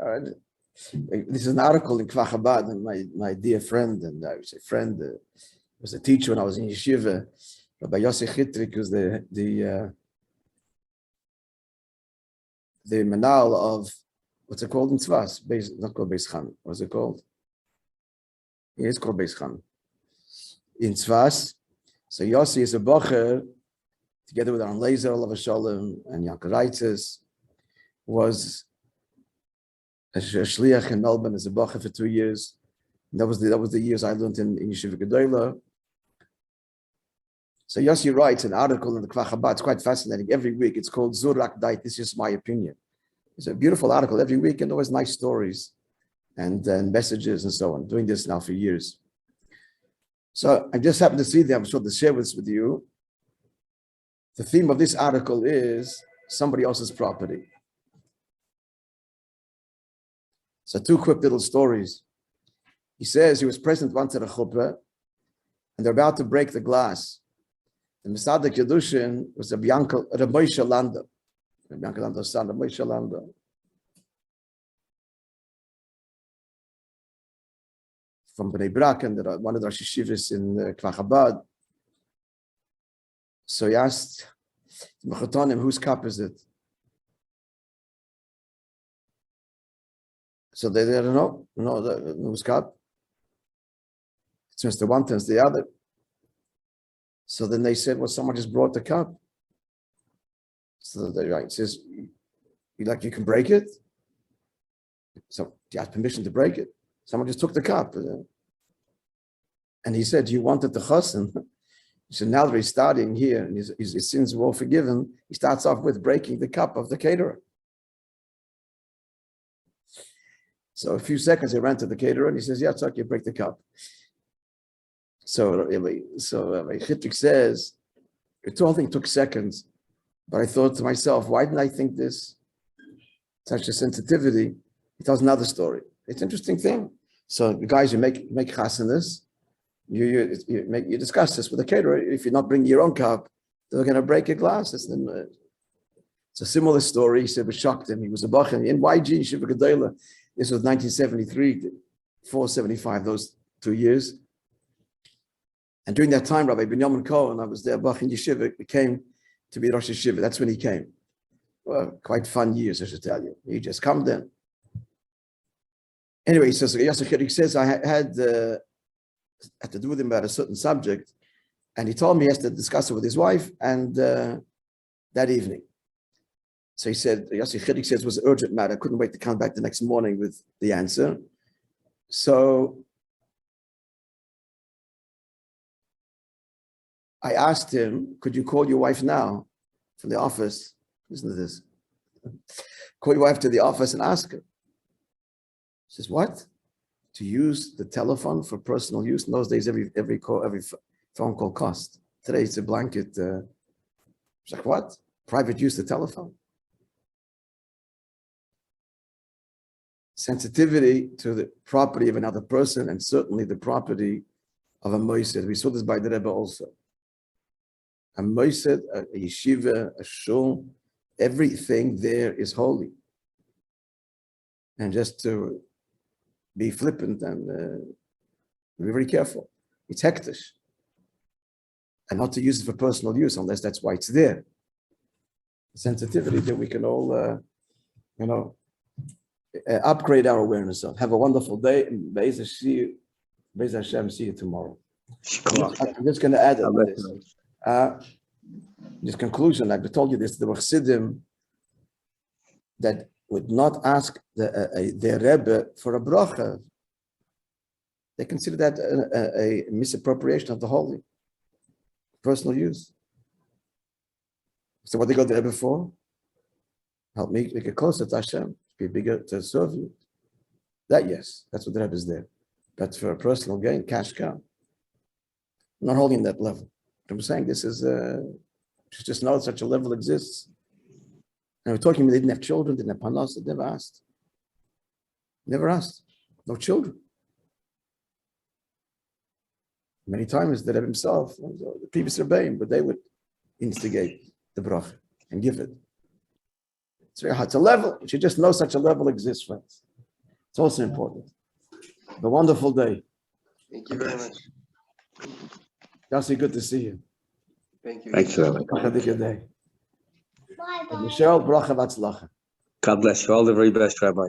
All right. This is an article in Kvach Chabad, and my dear friend, and I would say friend, was a teacher when I was in yeshiva, Rabbi Yossi Chitrik, who's the manal of, what's it called in Tzvas? Not called Beis Chan. What's it called? Yeah, it's called Beis Chan. In Tzvas. So Yossi is a bocher, together with Aaron Lazer, Olav Shalom, and Yankov Reitzes, was a shliach in Melbourne as a bocher for 2 years. And that was the years I learned in Yeshiva Gedolah. So Yossi writes an article in the Kvach Chabad. It's quite fascinating. Every week it's called Zurak Dait. This is my opinion. It's a beautiful article every week, and always nice stories and messages and so on. I'm doing this now for years. So I just happened to see them. I'm sure to share this with you. The theme of this article is somebody else's property. So 2 quick little stories. He says he was present once at a chuppah, and they're about to break the glass. The Mesadik Yedushin was Rabbi Moishe Landa. Rabbi Landa's son, Rabbi Moishe Landa. From Bnei Brak, and one of the Rosh Yeshivas in Kvach Chabad. So he asked the Mechatonim, whose cup is it? So they don't know. No, whose cup? It's Mr. One, it's the other. So then they said, well, someone just brought the cup. So the right says, you can break it? So do you have permission to break it? Someone just took the cup. And he said, you wanted the chassan? He said, now that he's starting here, and his sins were all forgiven, he starts off with breaking the cup of the caterer. So a few seconds, he ran to the caterer, and he says, yeah, it's okay, break the cup. So Chitrik says, the whole thing took seconds, but I thought to myself, why didn't I think this? Such a sensitivity. He tells another story. It's an interesting thing. So the guys who make chasanas, you discuss this with the caterer. If you're not bringing your own cup, they're going to break a glass. It's a similar story. He said, it shocked him. He was a bachan in YG Yeshiva Gedolah. This was 1973 to 475, those 2 years. And during that time, Rabbi Binyamin Cohen, I was there, bachan Yeshiva, came to be Rosh Yeshiva. That's when he came. Well, quite fun years, I should tell you. He just come then. Anyway, he says, Yossi says, I had to do with him about a certain subject, and he told me he has to discuss it with his wife, and that evening. So he said, Yossi Chidik says it was an urgent matter. I couldn't wait to come back the next morning with the answer. So I asked him, could you call your wife now from the office? Listen to this. Call your wife to the office and ask her. He says, what? To use the telephone for personal use? In those days, every phone call cost. Today, it's a blanket. It's like, what? Private use of the telephone? Sensitivity to the property of another person, and certainly the property of a Moishe. We saw this by the Rebbe also. A Moishe, a yeshiva, a shul, everything there is holy. And just to be flippant and be very careful. It's hektish. And not to use it for personal use unless that's why it's there. The sensitivity that we can all, upgrade our awareness of. Have a wonderful day. And Be'ez Hashem, see you tomorrow. I'm just going to add on this. This conclusion, I've told you this, there were Chassidim that would not ask their Rebbe for a bracha. They consider that a misappropriation of the holy, personal use. So what they got the Rebbe for? Help me make it closer to Hashem, be bigger to serve you. That, yes, that's what the Rebbe is there. But for a personal gain, cash cow. Not holding that level. I'm saying this is, just know such a level exists. And we're talking, they didn't have children, didn't have panos, they never asked. Never asked. No children. Many times the Rebbe himself, the previous Rebbeim, but they would instigate the bracha and give it. It's very hard. It's a level. You should just know such a level exists, friends. It's also important. A wonderful day. Thank you very much. Yossi, good to see you. Thank you. Thanks, Rabbi. Have a good day. Michelle, bracha v'atzlacha. God bless you. All the very best, Rabbi.